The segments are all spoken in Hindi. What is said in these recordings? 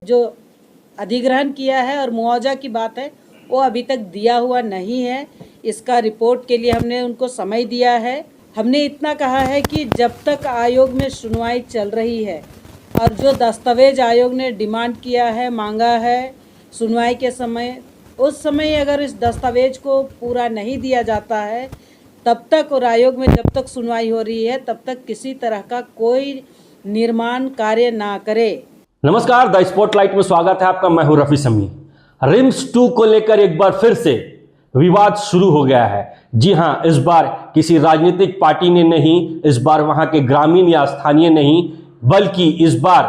जो अधिग्रहण किया है और मुआवजा की बात है वो अभी तक दिया हुआ नहीं है। इसका रिपोर्ट के लिए हमने उनको समय दिया है। हमने इतना कहा है कि जब तक आयोग में सुनवाई चल रही है और जो दस्तावेज आयोग ने डिमांड किया है, मांगा है सुनवाई के समय, उस समय अगर इस दस्तावेज को पूरा नहीं दिया जाता है तब तक, और आयोग में जब तक सुनवाई हो रही है तब तक किसी तरह का कोई निर्माण कार्य ना करे। नमस्कार, द स्पॉटलाइट में स्वागत है आपका। मैं हूं रफी समी। रिम्स 2 को लेकर एक बार फिर से विवाद शुरू हो गया है। जी हां, इस बार किसी राजनीतिक पार्टी ने नहीं, इस बार वहां के ग्रामीण या स्थानीय नहीं, बल्कि इस बार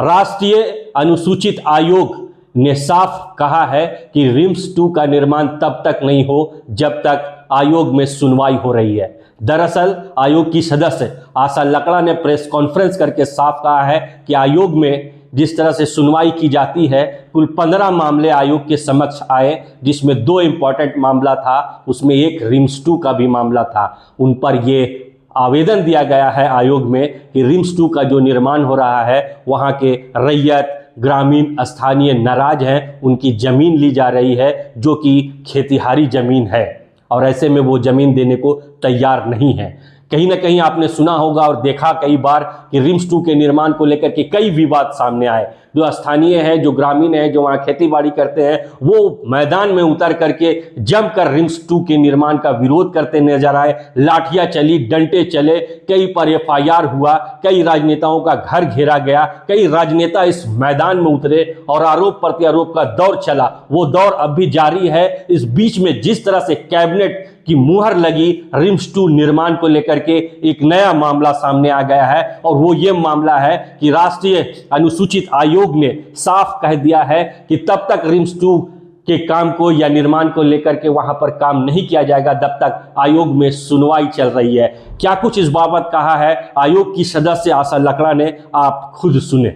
राष्ट्रीय अनुसूचित आयोग ने साफ कहा है कि रिम्स 2 का निर्माण तब तक नहीं हो जब तक आयोग में सुनवाई हो रही है। दरअसल आयोग की सदस्य आशा लकड़ा ने प्रेस कॉन्फ्रेंस करके साफ कहा है कि आयोग में जिस तरह से सुनवाई की जाती है, कुल 15 मामले आयोग के समक्ष आए, जिसमें 2 इंपॉर्टेंट मामला था, उसमें एक रिम्स 2 का भी मामला था। उन पर ये आवेदन दिया गया है आयोग में कि रिम्स 2 का जो निर्माण हो रहा है वहाँ के रैयत, ग्रामीण, स्थानीय नाराज हैं, उनकी जमीन ली जा रही है जो कि खेतीहारी जमीन है और ऐसे में वो जमीन देने को तैयार नहीं है। कहीं ना कहीं आपने सुना होगा और देखा कई बार कि रिम्स 2 के निर्माण को लेकर के कई विवाद सामने आए। जो स्थानीय हैं, जो ग्रामीण हैं, जो वहाँ खेती बाड़ी करते हैं, वो मैदान में उतर करके जमकर रिम्स 2 के निर्माण का विरोध करते नजर आए। लाठियां चली, डंडे चले, कई पर FIR हुआ, कई राजनेताओं का घर घेरा गया, कई राजनेता इस मैदान में उतरे और आरोप प्रत्यारोप का दौर चला। वो दौर अब भी जारी है। इस बीच में जिस तरह से कैबिनेट की मुहर लगी रिम्स 2 निर्माण को लेकर के, एक नया मामला सामने आ गया है और वो ये मामला है कि राष्ट्रीय अनुसूचित आयोग ने साफ कह दिया है कि तब तक रिम्स 2 के काम को या निर्माण को लेकर के वहां पर काम नहीं किया जाएगा जब तक आयोग में सुनवाई चल रही है। क्या कुछ इस बाबत कहा है आयोग की सदस्य आशा लकड़ा ने, आप खुद सुने।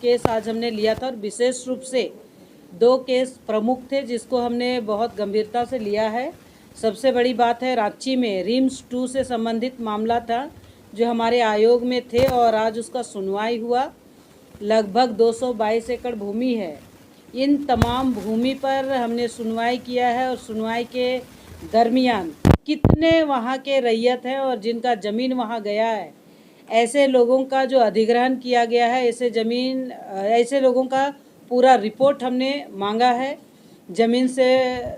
केस आज हमने लिया था और विशेष रूप से 2 केस प्रमुख थे जिसको हमने बहुत गंभीरता से लिया है। सबसे बड़ी बात है, रांची में रिम्स 2 से संबंधित मामला था जो हमारे आयोग में थे और आज उसका सुनवाई हुआ। लगभग 222 एकड़ भूमि है। इन तमाम भूमि पर हमने सुनवाई किया है और सुनवाई के दरमियान कितने वहाँ के रैयत हैं और जिनका ज़मीन वहाँ गया है, ऐसे लोगों का जो अधिग्रहण किया गया है, ऐसे लोगों का पूरा रिपोर्ट हमने मांगा है ज़मीन से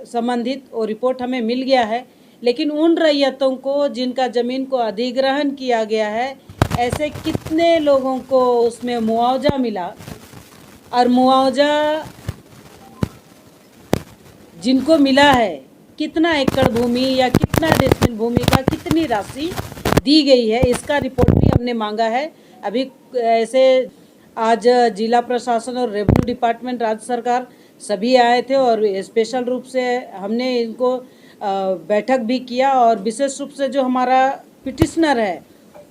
संबंधित, और रिपोर्ट हमें मिल गया है। लेकिन उन रैयतों को जिनका ज़मीन को अधिग्रहण किया गया है, ऐसे कितने लोगों को उसमें मुआवजा मिला और मुआवजा जिनको मिला है, कितना एकड़ भूमि या कितना डेसिमल भूमि का कितनी राशि दी गई है, इसका रिपोर्ट भी हमने मांगा है। अभी ऐसे आज जिला प्रशासन और रेवेन्यू डिपार्टमेंट, राज्य सरकार सभी आए थे और स्पेशल रूप से हमने इनको बैठक भी किया और विशेष रूप से जो हमारा पिटिशनर है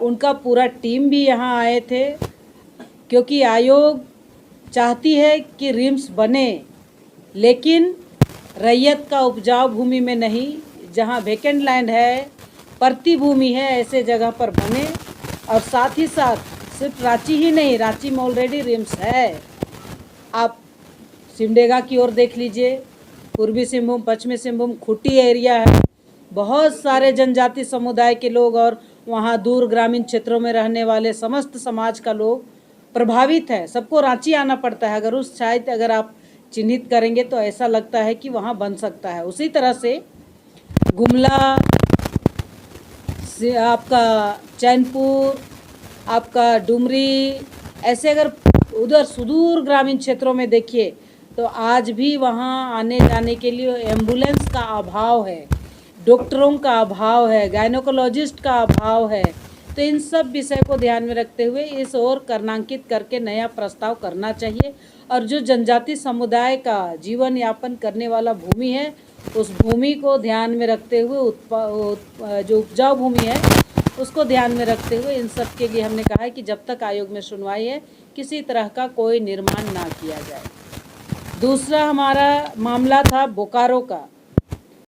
उनका पूरा टीम भी यहाँ आए थे, क्योंकि आयोग चाहती है कि रिम्स बने, लेकिन रैयत का उपजाऊ भूमि में नहीं, जहाँ वेकेंट लैंड है, परती भूमि है, ऐसे जगह पर बने। और साथ ही साथ सिर्फ रांची ही नहीं, रांची में ऑलरेडी रिम्स है। आप सिमडेगा की ओर देख लीजिए, पूर्वी सिंहभूम, पश्चिमी सिंहभूम, खूंटी एरिया है, बहुत सारे जनजाति समुदाय के लोग और वहाँ दूर ग्रामीण क्षेत्रों में रहने वाले समस्त समाज का लोग प्रभावित है। सबको रांची आना पड़ता है। अगर उस शायद अगर आप चिन्हित करेंगे तो ऐसा लगता है कि वहाँ बन सकता है। उसी तरह से गुमला से आपका चैनपुर, आपका डुमरी, ऐसे अगर उधर सुदूर ग्रामीण क्षेत्रों में देखिए तो आज भी वहाँ आने जाने के लिए एम्बुलेंस का अभाव है, डॉक्टरों का अभाव है, गायनोकोलॉजिस्ट का अभाव है। तो इन सब विषय को ध्यान में रखते हुए इस ओर कर्णांकित करके नया प्रस्ताव करना चाहिए और जो जनजाति समुदाय का जीवन यापन करने वाला भूमि है, उस भूमि को ध्यान में रखते हुए जो उपजाऊ भूमि है उसको ध्यान में रखते हुए इन सब के लिए हमने कहा है कि जब तक आयोग में सुनवाई है किसी तरह का कोई निर्माण ना किया जाए। दूसरा हमारा मामला था बोकारो का।